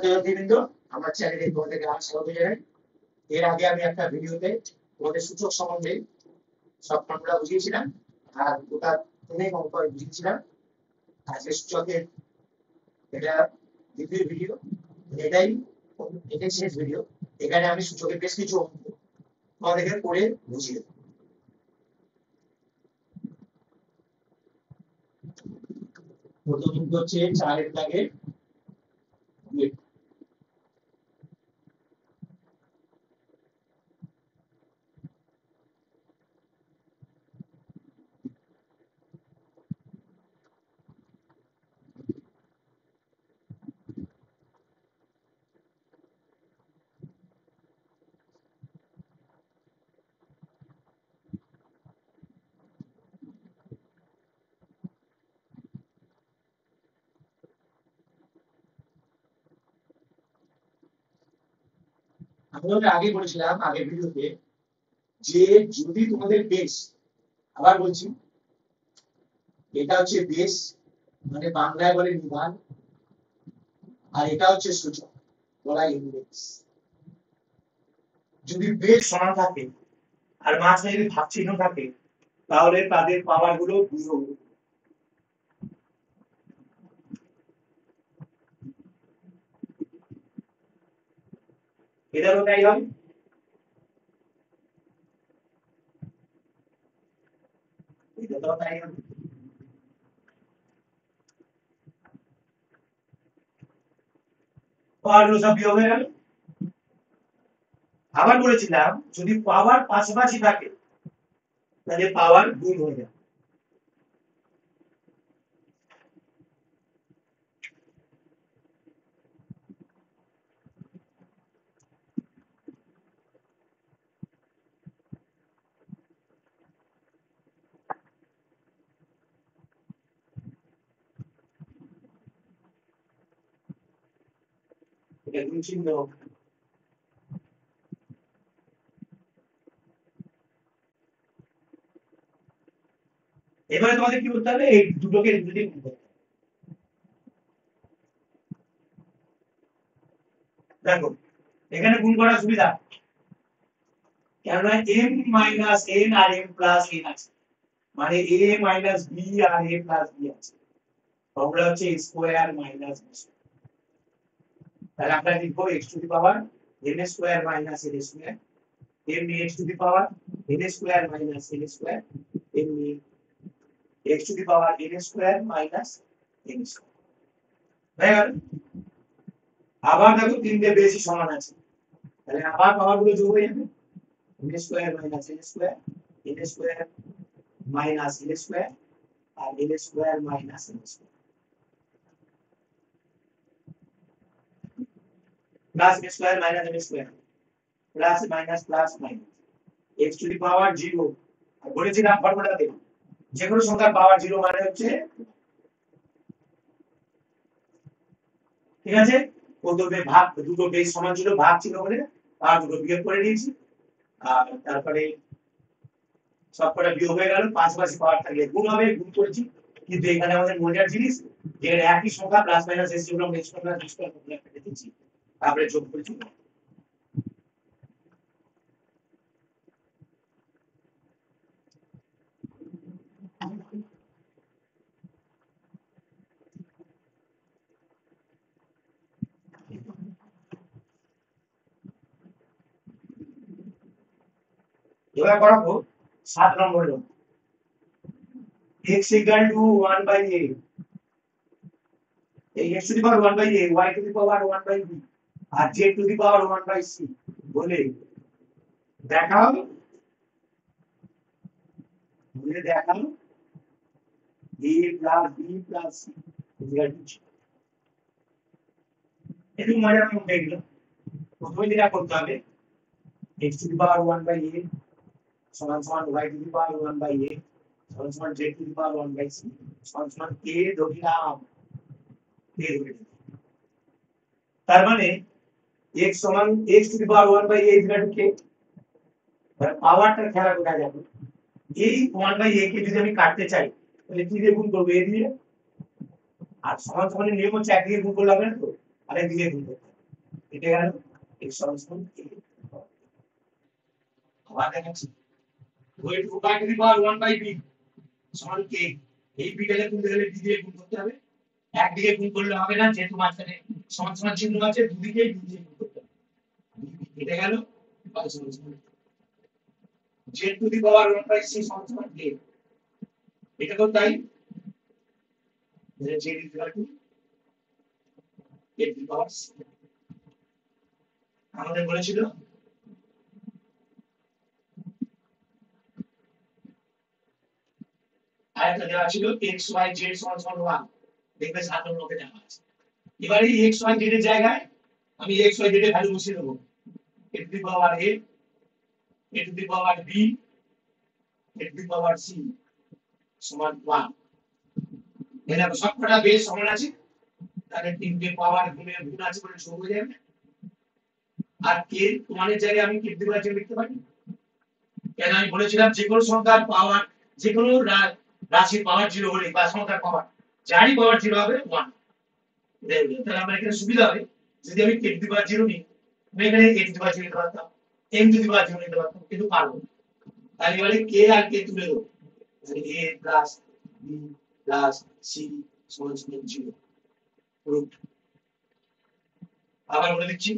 ছাত্রছাত্রীবৃন্দ, আমার চ্যানেলে তোমাদেরকে আবার স্বাগত জানাই। এর আগে আমি একটা ভিডিওতে তোমাদের সূচক সম্বন্ধে সব ফর্মুলা বুঝিয়েছিলাম আর ওটা অনেক অঙ্ক বুঝিয়েছিলাম। আজকে সূচকের এটা দ্বিতীয় ভিডিও, এটাই এটাই শেষ ভিডিও। এখানে আমি সূচকের বেশ কিছু অঙ্ক তোমাদেরকে করে বুঝিয়ে দেবো। প্রথম অঙ্ক হচ্ছে 4 এর দাগের আমরা আগে বলেছিলাম আগের ভিডিওতে যে যদি তোমাদের বেস, আবার বলছি, এটা হচ্ছে বেস মানে বাংলায় বলে নিধান, আর এটা হচ্ছে সূচক বলা ইন্ডেক্স। যদি বেস সমান থাকে আর মাঝখানে যদি ভাগ চিহ্ন থাকে তাহলে তাদের পাওয়ার গুলো বিয়োগ, এটারও তাই হবে। এটারও তাই হবে। পাওয়ার গুলো সব বিয়োগ হয়ে গেল। আবার বলেছিলাম যদি পাওয়ার পাশাপাশি থাকে তাহলে পাওয়ার গুণ হয়ে যাবে। এটা গুণ চিহ্ন। এবারে তোমাদের কি করতে হবে, এই দুটোকে যদি গুণ করতে হবে। দেখো এখানে গুণ করার সুবিধা, কেননা m মাইনাস n আর m প্লাস n আছে, মানে a মাইনাস b আর a প্লাস b আছে। ফর্মুলা হচ্ছে a square minus b square. তাহলে আমরা লিখবো x to the power n square minus n square, m x to the power n square minus n square, m x to the power n square minus n square. হয়ে গেল। আবার দেখো তিনটে বেশি সমান আছে, তাহলে আবার পাওয়ার গুলো যোগ হয়ে যাবে, n square minus n square, n square minus n square আর n square minus n square, plus n square minus n square, plus minus plus minus x to the power 0। আর বলেছিলাম ফর্মুলাতে যে কোনো সংখ্যার পাওয়ার 0 মানে হচ্ছে, ঠিক আছে। প্রথমে ভাগ, দুটো বেস সমান ছিল, ভাগ ছিল বলে আর দুটো বিয়োগ করে দিয়েছি, আর তারপরে সবকটা বিয়োগ হয়ে গেল, পাশাপাশি পাওয়ার থাকলে গুণ হবে, গুণ করেছি। কিন্তু এখানে আমাদের মজার জিনিস যে একই সংখ্যা প্লাস মাইনাস এসে যেগুলো আমরা এক্সট্রা ফর্মুলা কেটে দিয়েছি, তারপরে যোগ করেছি। এবার করাবো 7 নম্বর লোক, x equal to 1 by a, এই x to the power 1 by a, y to the power 1 by b R z to the power 1 by c বলে দেখাও, বলে দেখাও a plus b plus c equal to 0। একটু মজার মনে দেখলো, প্রথমে যেটা করতে হবে x to the power 1 by a সমান সমান y to the power 1 by a সমান সমান z to the power 1 by c সমান সমান a ধরিলাম, a ধরে। তার মানে x সমান x to the power 1 by a equal to k। এবার পাওয়ারটা খেলা কোথায় যাবে, এই 1 by a কে যদি আমি কাটতে চাই তাহলে কি দিয়ে গুণ করব, a দিয়ে। আর সমান সমানের নিয়ম হচ্ছে একদিকে গুণ করলে হবে না তো, আরেক দিকে গুণ করতে হবে। কেটে গেল x সমান a আবার দেখাচ্ছি ওই 2/1/b সমান k এই বিটাকে গুণ দিলে d দিয়ে গুণ করতে হবে একদিকে গুণ করলে হবে না যেহেতু মাঝখানে সমান সমান চিহ্ন আছে দুদিকেই d দিয়ে গুণ করতে হবে কেটে গেল z two the power 1/c সমান সমান k এটা তো তাই z equal to k two the power c আমাদের বলেছিল আরেকটা দেওয়া ছিল x y z সমান সমান 1 দেখবে 7 নম্বরে দেওয়া আছে এবারে এই x y z এর জায়গায় আমি x y z এর ভ্যালু বসিয়ে দেব a two the power a a two the power b a two the power c সমান 1 এরা সবকটা বেস সমান আছে তাহলে তিনটে পাওয়ার গুণ আছে বলে যোগ হয়ে যাবে আর কে প্রমাণের জায়গায় আমি কে দিবার জন্য লিখতে পারি কেন আমি বলেছিলাম যে কোনো সংখ্যার পাওয়ার যে কোনো রাশির পাওয়ার 0 হলে বা সংখ্যার পাওয়ার যারই পাওয়ার 0 হবে 1 তাহলে আমার এখানে সুবিধা হবে যদি আমি কে দিবার 0 নিই আমি এখানে a দিবার 0 নিতে পারতাম m দিবার 0 নিতে পারতাম কিন্তু পারবো তাহলে এবারে কে আর কে তুলে দেবো তাহলে a plus b plus c সমান সমান 0 রুট আবার বলে দিচ্ছি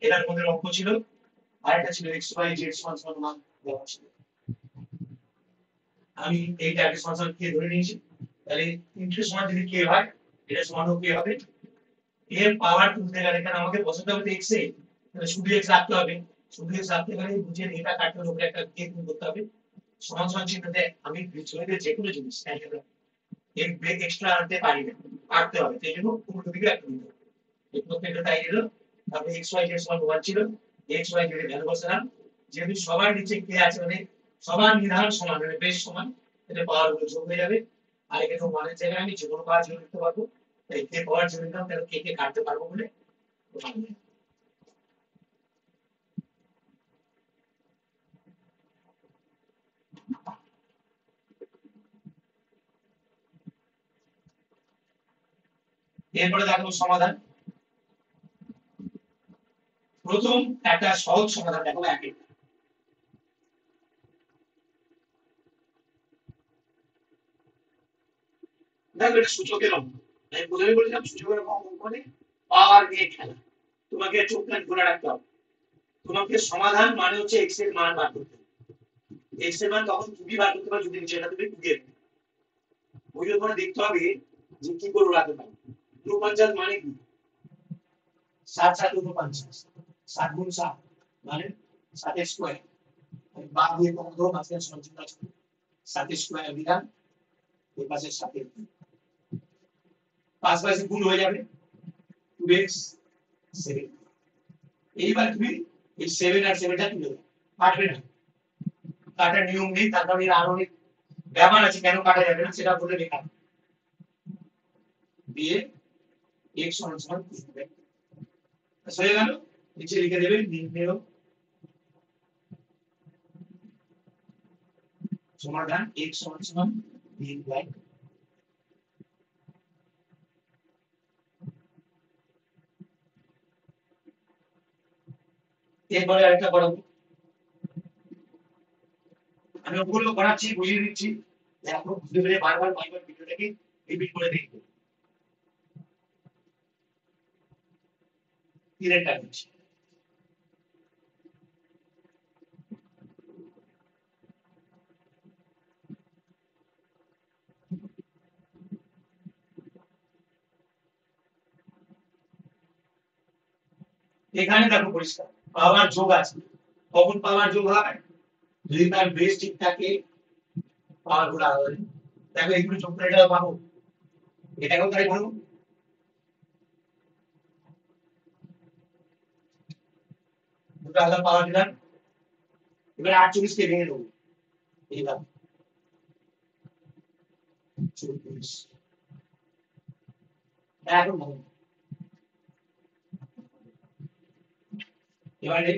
এটার মধ্যে অঙ্ক ছিল আরেকটা ছিল x y z সমান সমান 1 দেওয়া ছিল আমি এইটাকে সমান কে ধরে নিয়েছি তাহলে তিনটে সমান যদি কে হয় এটা সমান কে হবে এর পাওয়ার তুলতে গেলে এখানে আমাকে বসাতে হবে x এ তাহলে শুধু x রাখতে হবে শুধু x রাখতে গেলে বুঝে এটা কাটতে হবে একটা কে গুণ করতে হবে সমান সমান চিহ্নতে আমি বিচ্ছুরিত যে কোনো জিনিস এর ব্রেক এক্সট্রা আনতে পারি না কাটতে হবে সেই জন্য উল্টো দিকে একটা দিতে হবে এই প্রত্যেকটা তাই এলো তারপরে x y z সমান 1 ছিল x y z এর ভ্যালু বসালাম যেহেতু সবার নিচে কে আছে মানে সমান নিধান সমান মানে বেশ সমান তাহলে পাওয়ার গুলো যোগ হয়ে যাবে আর এখানে মানের জায়গায় আমি যে কোনো পাওয়ার যোগ করতে পারবো তাই কে পাওয়ার যোগ নিলাম তাহলে কে কে কাটতে পারবো বলে এরপরে দেখো সমাধান প্রথম একটা সহজ সমাধান দেখো একই দেখো এটা সূচকের অঙ্ক আমি প্রথমে বলেছিলাম সূচকের অঙ্ক মানে পাওয়ার নিয়ে খেলা তোমাকে চোখ কান খোলা রাখতে হবে তোমাকে সমাধান মানে হচ্ছে x এর মান বার করতে হবে x এর মান তখন তুমি বার করতে পারো যদি সেটা তুমি বুঝে বুঝে পরে দেখতে হবে যে কি করে রাখতে পারো 250 মানে কি 7 7 250 7 গুণ 7 মানে 7 স্কয়ার বাদ দিয়ে কত ধরো মাঝখানে সঞ্চিত আছে 7 স্কয়ার দিলাম এই পাশে 7 পাঁচ পাশে গুণ হয়ে যাবে 2x 7 এইবার তুমি এই 7 আর 7টা তুলে দাও কাটবে না কাটার নিয়ম নেই তার কারণে আরো অনেক ব্যাপার আছে কেন কাটা যাবে না সেটা বলে লেখা দিয়ে x সমান সমান হয়ে গেল নিচে লিখে দেবে নির্ণেয় সমাধান x সমান সমান b/, এরপরে আরেকটা করাবো আমি ওগুলো করাচ্ছি বুঝিয়ে দিচ্ছি দেখো বুঝতে পেরে বারবার বারবার ভিডিওটাকে রিপিট করে দেখবো তিনটা দিচ্ছি এখানে দেখো পরিষ্কার পাওয়ার যোগ আছে কখন পাওয়ার যোগ হয় যদি তার বেস ঠিক থাকে পাওয়ার গুলো আলাদা দেখো এগুলো যোগ করে এটা পাবো এটাকেও তাই বলবো দুটো আলাদা পাওয়ার দিলাম এবার 48 কে ভেঙে দেবো এইবার 24 এখন বলো এবারে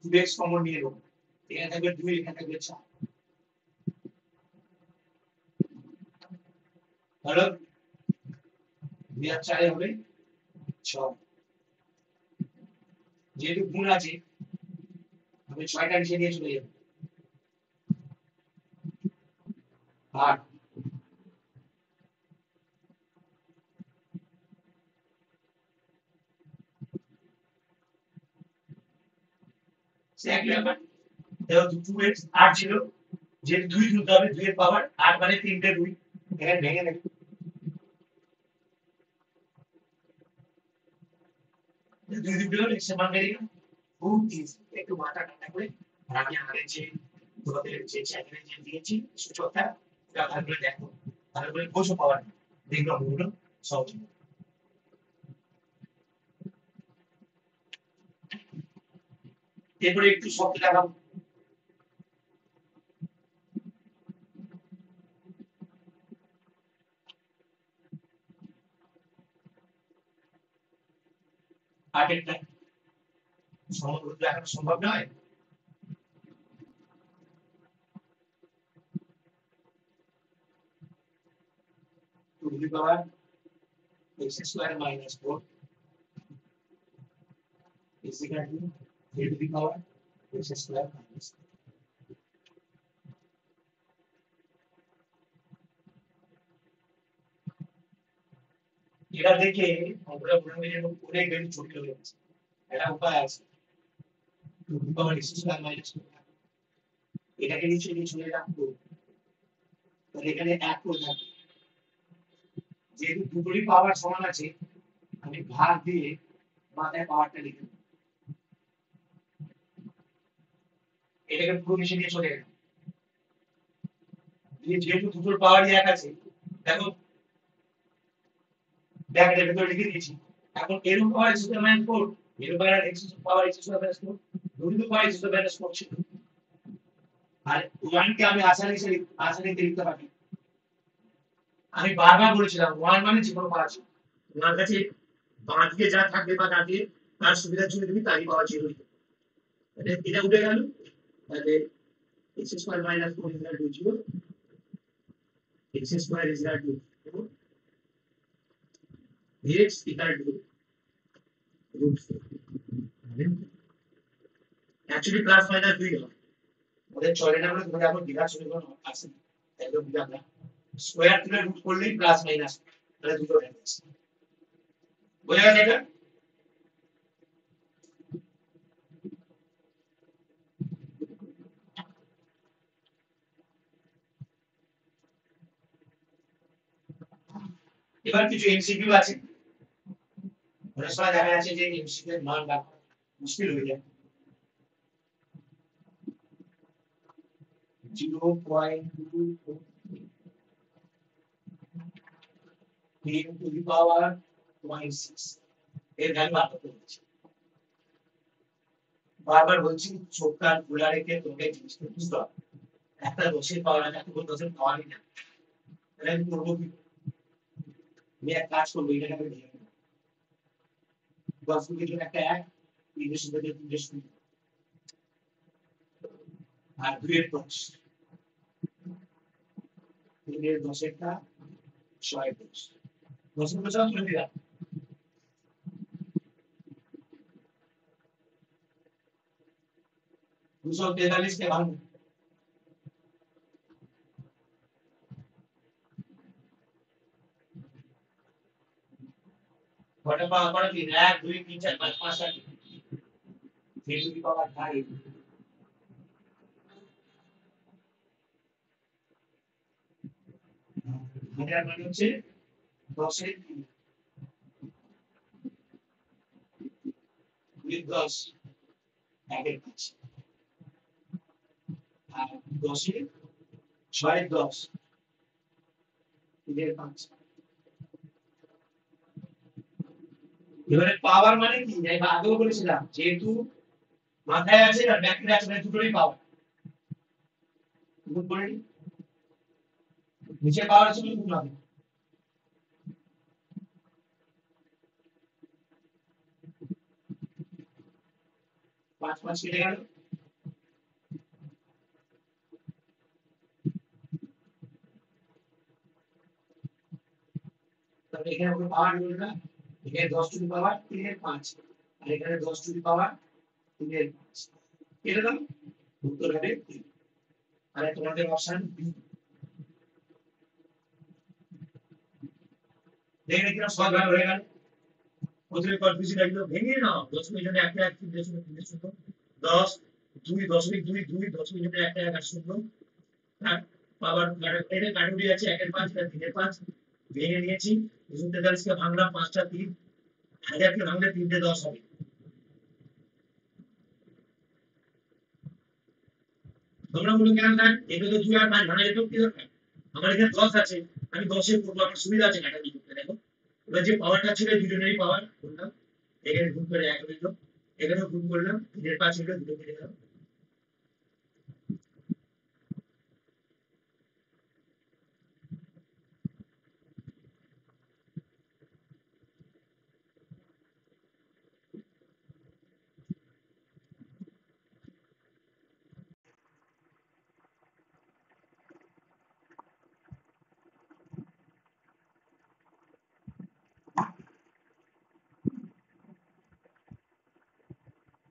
2x কমন নিয়ে নেবো এখানে থাকবে 2 এখানে থাকবে 4 হলো 2 আর 4 হবে 6 যেহেতু গুণ আছে আমি 6টা নিচে নিয়ে চলে যাব 8 একই ব্যাপার দেখো 2x 8 ছিল যে 2 তুলতে হবে 2 এর পাওয়ার 8 মানে 3টে 2 এখানে ভেঙে নেবে 2 2 হলো x মান বেরিয়ে গেল খুব ইজি একটু মাথা ঠান্ডা করে আর আমি আগে যে তোমাদের যে চ্যানেলে যে দিয়েছি সূচকটা এটা ভালো করে দেখো ভালো করে বোঝো পাওয়ার দেখো হলো সহজ এরপরে একটু শক্তি লাগাবো আগেরটা সমগ্র দেখানো সম্ভব নয় two the power x square minus 4 is equal to 3 to the power x square minus এটা দেখে আমরা মনে যেন অনেক বেশি ছোট হয়ে গেছে এটা উপায় আছে two the power x square minus 4 এটাকে নিচে নিয়ে চলে রাখবো তাহলে এখানে 1 করে থাকবে যেহেতু দুটোরই পাওয়ার সমান আছে আমি ভাগ দিয়ে মাথায় পাওয়ারটা লিখে দেব এটাকে পুরো নিচে নিয়ে চলে গেল যেহেতু দুটোর পাওয়ারই এক আছে দেখো ব্র্যাকেটের ভিতরে লিখে দিয়েছি এখন এর পাওয়ার x স্কয়ার মাইনাস 4 এর পাওয়ার x পাওয়ার x স্কয়ার মাইনাস 4 দুটো পাওয়ার x স্কয়ার মাইনাস 4 ছিল আর 1 কে আমি আসানিতে লিখতে পারি আমি বারবার বলেছিলাম 1 মানে যে কোনো পাওয়ার ছিল তোমার কাছে বাঁ দিকে যা থাকবে বা ডান দিকে তার সুবিধার জন্য তুমি তারই পাওয়ার জিরো লিখতে এটা উঠে গেল তাহলে x square minus 4 equal to 0 x square is equal to x equal to root 4 actually plus minus 2 হবে ওদের চলে না বলে তোমরা এখন বিরাট সমীকরণ আছে একদম বুঝা না স্কয়ার তুলে রুট করলেই প্লাস মাইনাস তাহলে দুটো হয়ে যাচ্ছে বোঝা গেছে এটা এবার কিছু এমসিকিউ আছে অনেক সময় দেখা যাচ্ছে যে এমসিকিউ এর মান রাখা মুশকিল হয়ে যায় 0.2 10 to the power 0.6 এর ভ্যালু বার করতে হচ্ছে বারবার বলছি চোখ কান খোলা রেখে তোকে জিনিসটা বুঝতে হবে একটা দশের পাওয়ার আছে একটা দশের পাওয়ারই না তাহলে আমি করবো কি আমি এক কাজ করবো এটাকে আমি ভেঙে নেবো 10 এর জন্য একটা 1 3 এর সাথে 3 এর শূন্য আর 2 এর 10 3 এর 10 একটা 6 এর 10 10 এর 10 তুলে দিলাম দুশো তেতাল্লিশ কে ভাঙবো কটা পাওয়া করে 1 2 3 4 5 5 6 3 টু দি পাওয়ার 5 এটার মানে হচ্ছে 10 এর 2 10 একের 5 আর 10 এর 6 এর 10 3 এর 5 এবারে পাওয়ার মানে কি আমি আগেও বলেছিলাম যেহেতু মাথায় আছে আর ব্যাকেটে আছে মানে দুটোরই পাওয়ার গুণ করে নিচে পাওয়ার আছে গুণ হবে 5 5 কেটে গেল তাহলে এখানে কোনো পাওয়ার হলো না এখানে 10 টু দি পাওয়ার 3 এর 5 আর এখানে 10 টু দি পাওয়ার 3 এর 5 এটা দাও উত্তর হবে 3 আর তোমাদের অপশন বি দেখে কিনা সব ভাগ হয়ে গেল প্রথমে কনফিউশন লাগলো ভেঙে নাও 10 মিনিটে একটা এক 3.3 10 2.2 10 মিনিটে একটা এক 8 পাওয়ার এটা কাটুরি আছে 1 এর 5 এটা 3 এর 5 ভেঙে নিয়েছি 243 কে ভাঙলাম 5টা 3 1000 কে ভাঙলে 3 10 হবে তোমরা বলো কেন স্যার এটা তো 2 আর 5 ভাঙা যেত কি দরকার আমার এখানে 10 আছে আমি 10 এর করব আমার সুবিধা আছে কাটাকুটি করতে দেখো এবার যে পাওয়ারটা ছিল দুজনেরই পাওয়ার বললাম এখানে গুণ করে 1 হলো এখানেও গুণ করলাম 3 এর 5 হলো দুটো কেটে দাও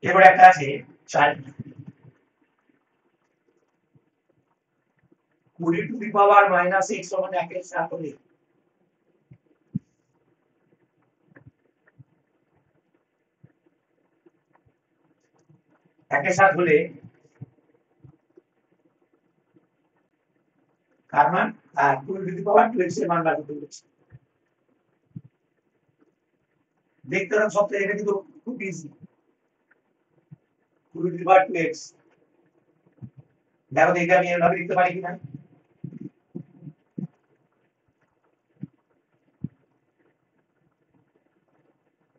এবার একটা আছে 4 20 টু দি পাওয়ার -x সমান 1 এর সাথে হলে একের সাথে হলে কার মান 20 টু দি পাওয়ার 2x এর মান বার করতে বলেছে দেখতে হবে সব থেকে এটা কিন্তু খুব easy 20 two the power 2x দেখো তো এটা আমি এভাবে লিখতে পারি কিনা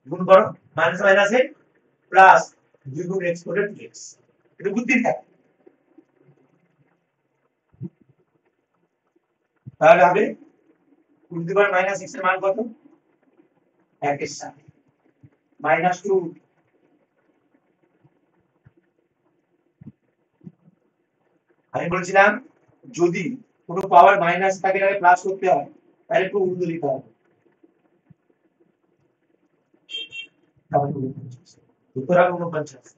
গুণ করো মাইনাস মাইনাসে প্লাস 2 গুণ x করে 2x এটা বুদ্ধির থাকে তাহলে হবে 2 টু দি পাওয়ার -x এর মান কত 1 এর সাথে -2 আমি বলেছিলাম যদি কোনো পাওয়ার মাইনাস থাকে তাহলে প্লাস করতে হয় তাহলে একটু উল্টো দিতে হবে তাহলে উত্তর হবে 49